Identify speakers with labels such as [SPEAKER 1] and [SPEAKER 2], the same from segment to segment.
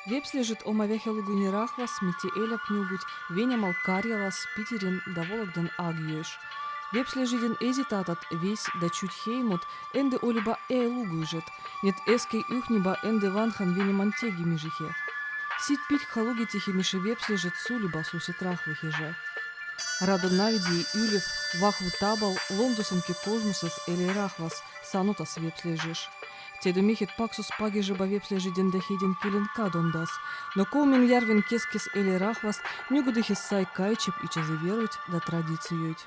[SPEAKER 1] Вепс лежит омавяхе лугунирахвас, мити эля пнюгуть, веня малкарьялас, питерин да вологдан агьёш. Вепс лежиден эзи татат весь да чуть хеймут, энды олиба лугуйжет, нет эскей ухниба энды ванхан веня мантеги мижихе. Сит пить халуги тихи миши вепс лежит сулиба суситрах выхиже. Радон навиди юлев вахву табал, лондусенки кожмусес или рахвас, санутас вепс лежишь. Теду михит паксус пагиже бавепс лежиден дахиден килен кадондас, но коумен ярвен кескис или рахвас, нюгудыхис сай кайчип и чезеверуть да традициють.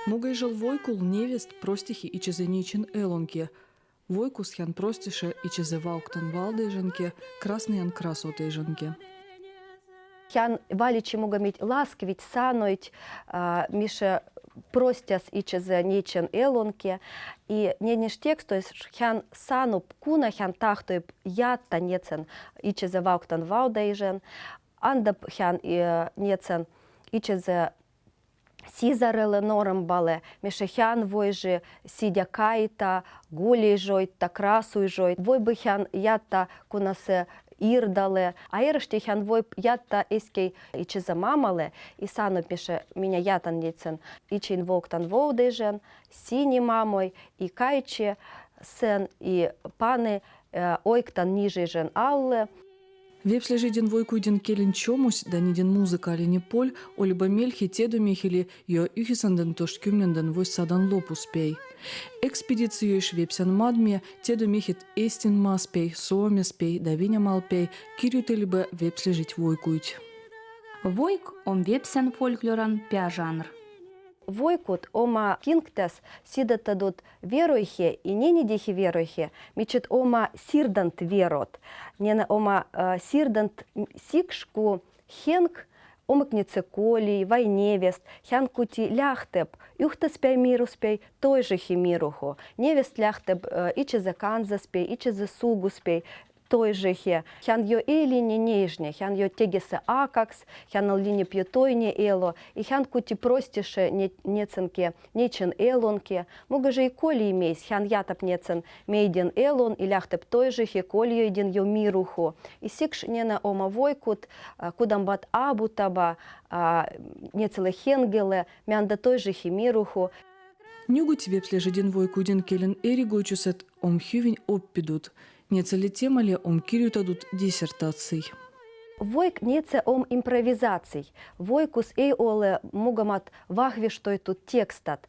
[SPEAKER 1] Мугай жил войкул невест простихи и чезеничен элонке. Войкус хян простише и чезе вауктан валдejенке, красныян красотejенке.
[SPEAKER 2] Хян валичи мугамить ласквить саноить, мише простяс и чезе ничен элонке. И ненеш текст, то есть хян сану пкуна, хян тахтой ятта нецен и чезе вауктан валдejен. Андап хян и нецен и чезе Сизареле норм бале, мешехян войжи, сидя кайта, гулей жойта, красуй жойт, вой бы хян ятта кунасе ирдале, а ирыште хян вой ятта эскей ичи замамале, и сану пише меня ятан ницен, ичин воктан воудежен, сини мамой, и кайче сен, и паны ойктан нижежен алле.
[SPEAKER 1] Вепс лежиден войкуйден келен чомусь, да ниден музыка али не поль, олиба мельхи теду мехили, йо юхисанден тошт кюмненден войс садан лоп успей. Экспедициюш вепсян мадме, теду мехит эстин маспей, соомеспей, да виня малпей, кирютелибе вепс лежить войкують.
[SPEAKER 3] Войк ом вепсян фольклоран пя жанр.
[SPEAKER 2] Войкут ома кингтес сидатадут веруйхе и ненидихи веруйхе, мичет ома сирдант верот, нена ома сирдант сикшку хенг омыкнице колий, вайневест, хянкути ляхтеп, юхтеспей мируспей, той же химируху, невест ляхтеп ичезе канзаспей, ичезе сугуспей, той же хе, хян йо элине нежне, хян йо тегесе акакс, хян алине пьетойне эло, и хян кути простише неценке, нечен элонке, мога же и коли имейс, хян ятап нецен мейден элон, и ляхтеп той же хе, коли йоден йо мируху, и сикш нена ома войкут, кудамбат абутаба, нецеле хенгеле, мянда той же хе мируху.
[SPEAKER 1] Нюгуть вепс лежиден войкуйден келен эригойчусет ом хювень оппидут. Нецеле темале ом кирютадут диссертаций.
[SPEAKER 2] Войк неце ом импровизаций. Войкус эй оле мугамат вахвиштой тут текстат.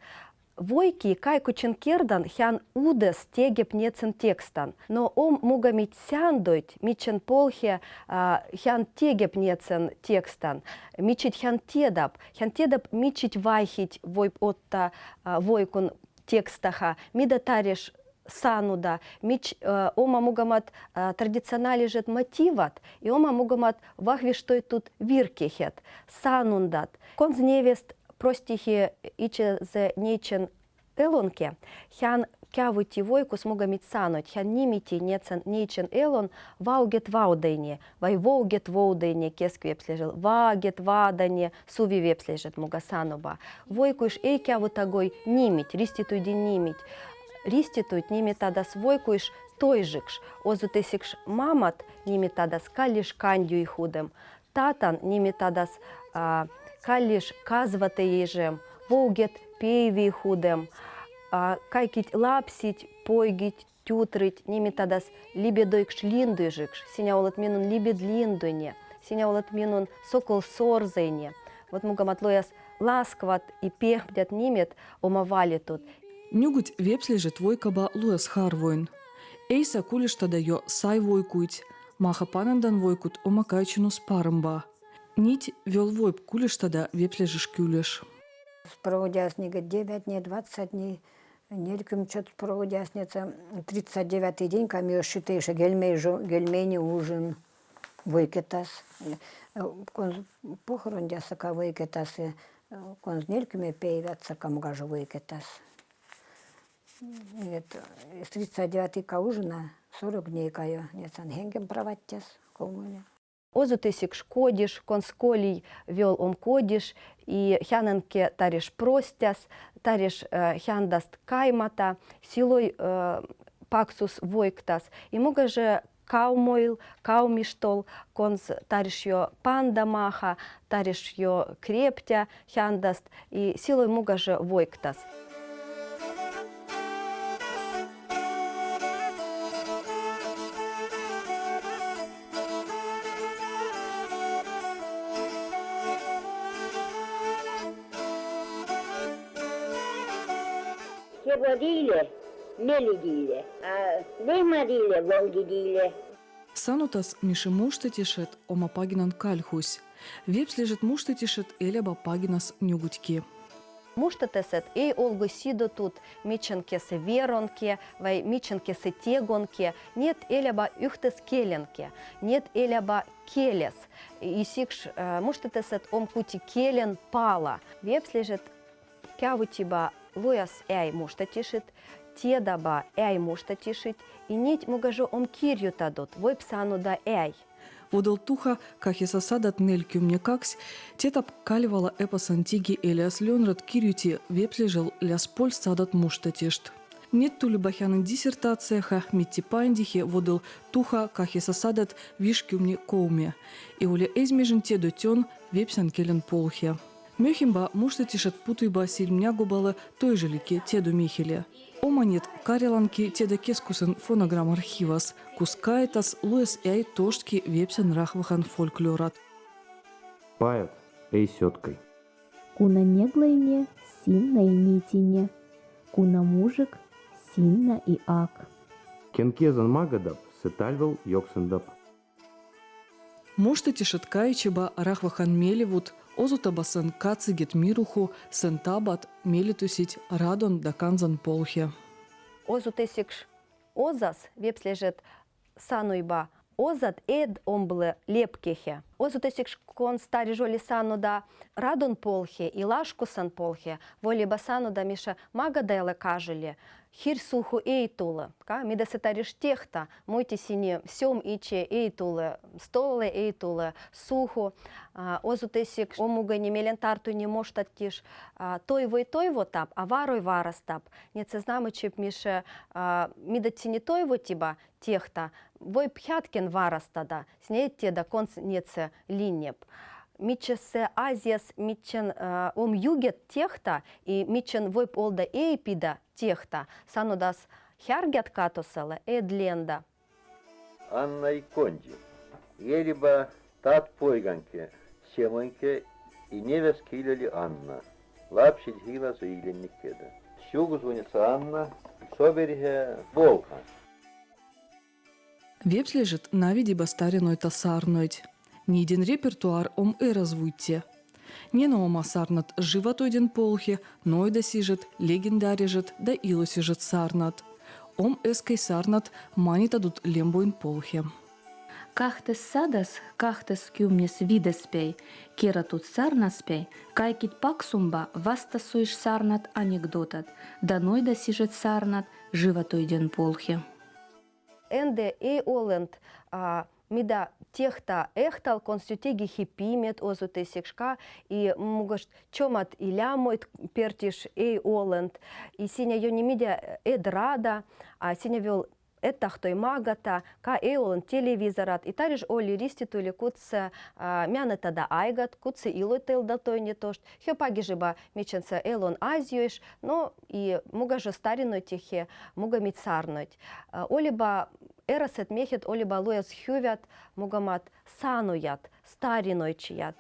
[SPEAKER 2] Войки кайкучен кердан хян удес тегеп нецен текстан. Но ом мугамит сяндойт, мичен полхе хян тегеп нецен текстан. Мичить хян тедап мичить вайхить войп отта войкун текстаха. Мидатариш сануда, мич ома мугамат традиционалижет мотиват, и ома мугамат вахвиштой тут виркехет, санундат. Конз невест простихи иче зе нечен элонке, хян кявути войкус мугамит сануть, хян нимити нечен элон, ваугет ваудайне, вай воугет воудайне, кеск вепслежил, вагет вадане, суви вепслежет мугасануба. Войкуш эй кявутагой нимить, риституйди нимить. Риститует ними тадас войкуиш тойжикш, озутесикш мамат ними тадас калиш кандю и худем, татан ними тадас калиш казвате ежем, Вогет пейви худем, кайкить лапсить, пойгить, тютрыть, немитадас либедойкш линдыжикш, синя олат минун либед линдуне, синя олат минун сокол сорзейне. Вот мугаматлояс ласкват и пехбдят немет омавали тут.
[SPEAKER 1] Нюгуть вепслеже твойкаба луяс харвоин. Эйса кулиштада йо сай войкуить, маха панандан войкут омакайчину спарымба. Нить вел войп кулиштада вепслеже шкюлеш.
[SPEAKER 4] Проводясни 9 дней, 20 дней. Нельким что-то проводясница. 39-й день, камер шитейша гельмени ужин. Выкетас. Похорон дясака выкетас. Конз нелькими пейвятся, камгажу выкетас. С 39-й ка ужина 40 дней каю. Нет, ангенгем проводяс. Комуне.
[SPEAKER 2] Озутысик шкодиш, консколий вел кодиш, и хяненке тариш простяс, тариш хяндаст каймата, силой паксус войктас. И мога же каумойл, каумиштол, конс тариш йо панда маха, тариш йо крептя хяндаст, и силой мога же войктас.
[SPEAKER 5] Водили, мелидили, а выморили, волгидили.
[SPEAKER 1] Санутас мише муштетишет ома пагинан кальхусь. Вепслежет муштетишет эляба пагинас нюгутьки.
[SPEAKER 2] Муштетесет ей олгу сидо тут миченке се веронке, вай миченке се тегонке, нет эляба юхтес келенке, нет эляба келес. И сикш муштетесет пути келен пала. Вепслежет кявутиба луяс эй муштетишет, тедаба эй муштетишет, и нить мугажо кирью тадот, войпсану да эй.
[SPEAKER 1] Водал туха, как и сосадат нелькю мне каксь, тетап каливала эпос антиги элиас ленрат кирюти вепслежел ляс поль садат муштетишт. Нет тули бахяны диссертацияха митти пандихе водал туха, как и сосадат вишкю мне коуме, и оля эзмежен тедо тен вепсан келен полхе. Мехимба муштетишет путуйба сильмня губала той же лике теду михеле. Оманет кареланки теда кескусен фонограмм архивас, кускаетас луэс эй тоштки вепсен рахвахан фольклорат.
[SPEAKER 6] Паят эй сёткой.
[SPEAKER 7] Куна неглайне, синна и нитине, куна мужик, синна и ак.
[SPEAKER 6] Кенкезан магадап сетальвал йоксендап.
[SPEAKER 1] Муштетишет кайчеба рахвахан мелевут, озутабасан кацигет мируху, сентабат мелитусить радон да канзан полхе.
[SPEAKER 2] Озутесикш озас вепслежет сануйба озат эд омбле лепкехе. Озутесикш кон стари жоли сану да радон полхе и лашкусан полхе, волиба сану да миша магаделе кажели. Хир суху эйтуле, мида сетариш техта, мойте сине сем иче эйтуле, столе эйтуле, суху, озутесик омуга не мелентарту не моштат тиш, той во тап, а варой варастап. Не це знаме чип мише мида тине той во тиба техта, вой пхяткин варастада, снеет теда конц неце линеп. Мичесе азиас мичен югет техта и мичен войп олда эйпида техта санудас хяргят катоселе эдленда.
[SPEAKER 8] Анна и Конди. Елиба тат пойганке, семоньке и невес килели Анна. Лапшить гила суиленникеда. Сюгу звонится Анна, собериге волка.
[SPEAKER 1] Вепслежет навидиба стариной тасарнойт. Ниден репертуар развуйте. Не на ома сарнат животойден полхе, ной да сижет, легендарежет, да ило сижет сарнат. Эской сарнат манита дут лембоин полхе.
[SPEAKER 3] Кахтес садас, кахтес кюмнес видеспей, кера тут сарнаспей, кайкит паксумба, васта суиш сарнат анекдотат, да ной да сижет сарнат, животойден полхе.
[SPEAKER 2] Энде эй оленд мида техта эхтал конститеги хипимет озутесикшка и мугаш чомат илямойт пертиш эй оленд и синя йонимидя эдрада, а синя вел ettahtoi magata, ka eolon televizorat, и тариш оли риститули кутса мяната айгат, кутса илойтел да той не тошт. Хё пагижиба меченца элон азиоиш, но и муга же стариной тихе, муга мицарнуть. Олиба эрасет мехет, олиба луяс хювят, мугамат сануят, стариной чият.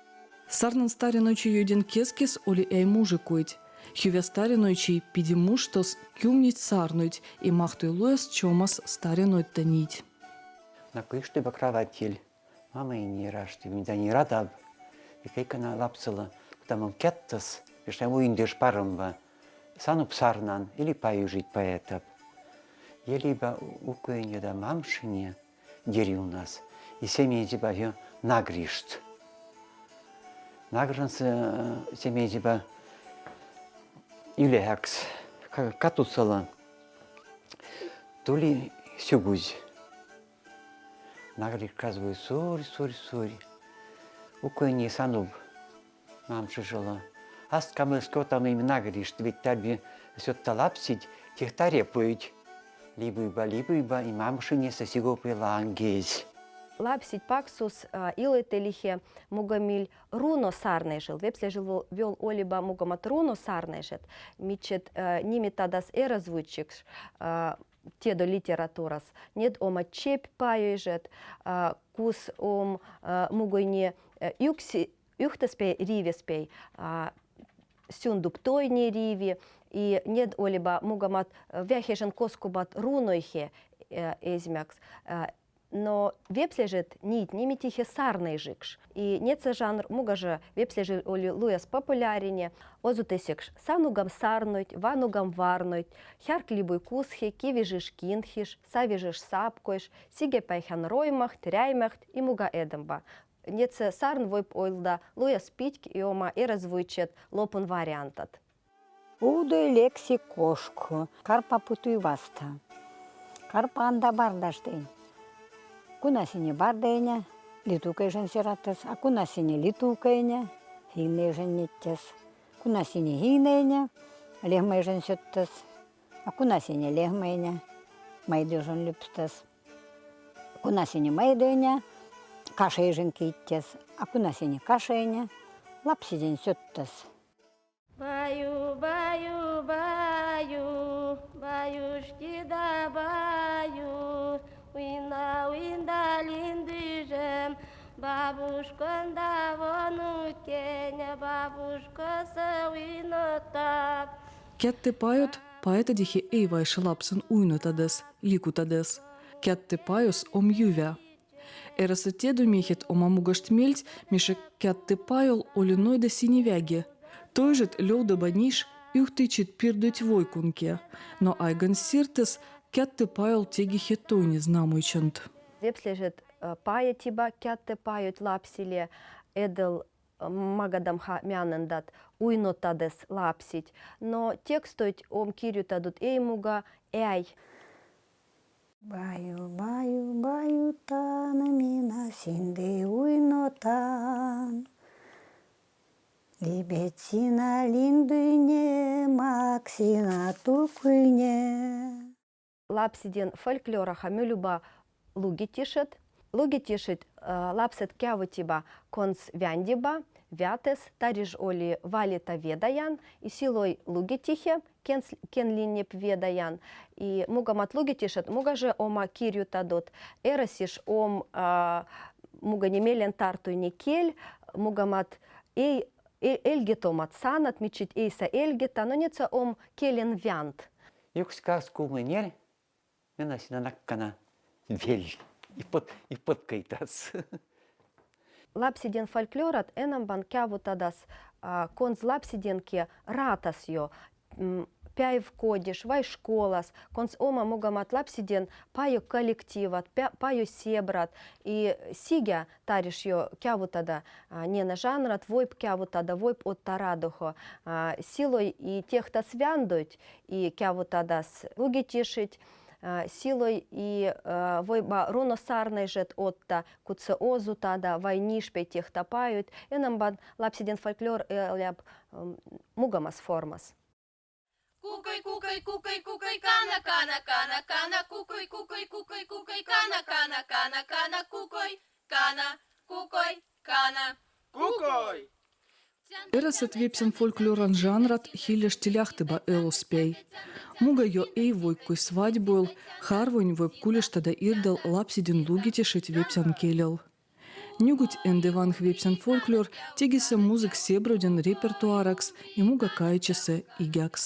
[SPEAKER 1] Сарнан стариночи юдин кескис оли эй мужикуить. Хювя стариночи пиди муштос кюмнить сарнуть и махтуй луяс чомас стариной танить.
[SPEAKER 9] На кышты бакраватель, мама и не рашты, меня не радаб. И кейка на лапсала, куда мам кеттас, вишь ему индеш парамба, сану псарнан или паю жить поэтап. Я либо укоенье да мамшине дери у нас, и семья тебя ее нагришт. Награнцы семья тебя илехакс, катуцала, то ли сюгузь. Нагрик казваю, сори. Укоенье сануб, мамша жила. Аст камылско там им нагришт, ведь тебе все талапсить, тех тарепують. Либо, и мамшине сосиго пила ангезь.
[SPEAKER 2] Лапсить паксус илойтелихе мугамиль руно сарнежил. Вепсле жил вел олиба мугамат руно сарнежет. Мичет ними тадас эразвучик те до литературас. Нет ома чеп паежет, кус ом мугойне юхтеспей ривеспей, сюндуп тойне риви. И нет олиба мугамат вяхежен коскубат рунойхе эзмякс. Но вепслежет нить нимитихе сарный жикш. И нет жанр мугаже вепслежет оли луяс популярине. Озутесекш санугам сарнуть, ванугам варнуть, хярклибуй кусхе, кивижиш кинхиш, савижиш сапкоиш, сиге пайхан роймахт, ряймахт и муга эдамба. Нет сарн войп ойлда луяс питьк и ома и развучет лопун вариантат.
[SPEAKER 4] Удой лекси кошку, карпа путуй васта. Карпа анда бардаштейн. Кунасине бардейня, литукайжен сиратес, а кунасине литукайня, хинейжен ниттес. Кунасине хинейня, лехмайжен сеттес, а кунасине лехмайня, майдежен люпстес. Кунасине майдейня, кашейжен киттес, а кунасине кашейня, лапсиден сеттес.
[SPEAKER 10] Баю, баю, баю, баюшки да баю, уина, уинда линдыжем, бабушкан да вонукеня, бабушка са уинота.
[SPEAKER 1] Кятте пают, поэта дихе эйвай шалапсын уйнутадес, ликутадес. Кятте паюс ом ювя. Эраса теду мехет ома мугаштмельть, мише кятте паюл олиной да синевяги. Той жет лёда баниш юхтычит пирдуть войкунке, но айган сиртес кятте паюл тегихе той не знамойчант.
[SPEAKER 2] Вепслежет паятиба кятте пают лапсиле, эдел магадамха мянендат уйнотадес лапсить, но текстуть ом кирю тадут эймуга эй.
[SPEAKER 4] Баю, баю, баю, танамина, синде уйнотан. Либетсина линдуйне, максина тукуйне.
[SPEAKER 2] Лапсиден фольклораха мюлюба луги тишет. Луги тишет лапсет кявутиба конс вяндиба, вятес, тариж оли валита ведаян, и силой луги тихе, кен линеп ведаян. И мугамат луги тишет, муга же ома кирю тадот, эрасиш ом муга немелен тартуй не кель, мугамат эльгетомат санат, мичит эйса эльгета, но неца ом келен вянт.
[SPEAKER 9] Юкска скумынер, менасина наккана вель. И под кайтас.
[SPEAKER 2] Лапсиден фольклорат энамбан кявутадас конз лапсиденке ратас йо, пяев кодиш, вай школас, конз ома мугамат лапсиден паю коллективат, паю себрат, и сигя тариш йо кявутада не на жанрат, войп кявутада, войп от тарадухо, силой и техта свяндуть, и кявутадас луги тишить, силой и войба руносарный жет отта куце озу тада войнишпей тех тапают, энамбан лапсиден фольклор эляб мугамас формас.
[SPEAKER 10] Кукай, кукай, кукай, кукай, кана, кана, кана, кана, кукой, кукой, кукой, кукой, кана, кана, кана, кана, кукой, кана, кукой, кана.
[SPEAKER 11] Кукой!
[SPEAKER 1] Eräset vepsen folkloran žanrat hiljas tiljahtiba eluspei. Muga jo ei voikkui svadboil, harvoin voip kuljastada irdel lapsidin lugitešet vepsen kelel. Niugut ende vanh vepsen folklor tegise muzik sebrodin repertuaraks ja muga kaičese igeks.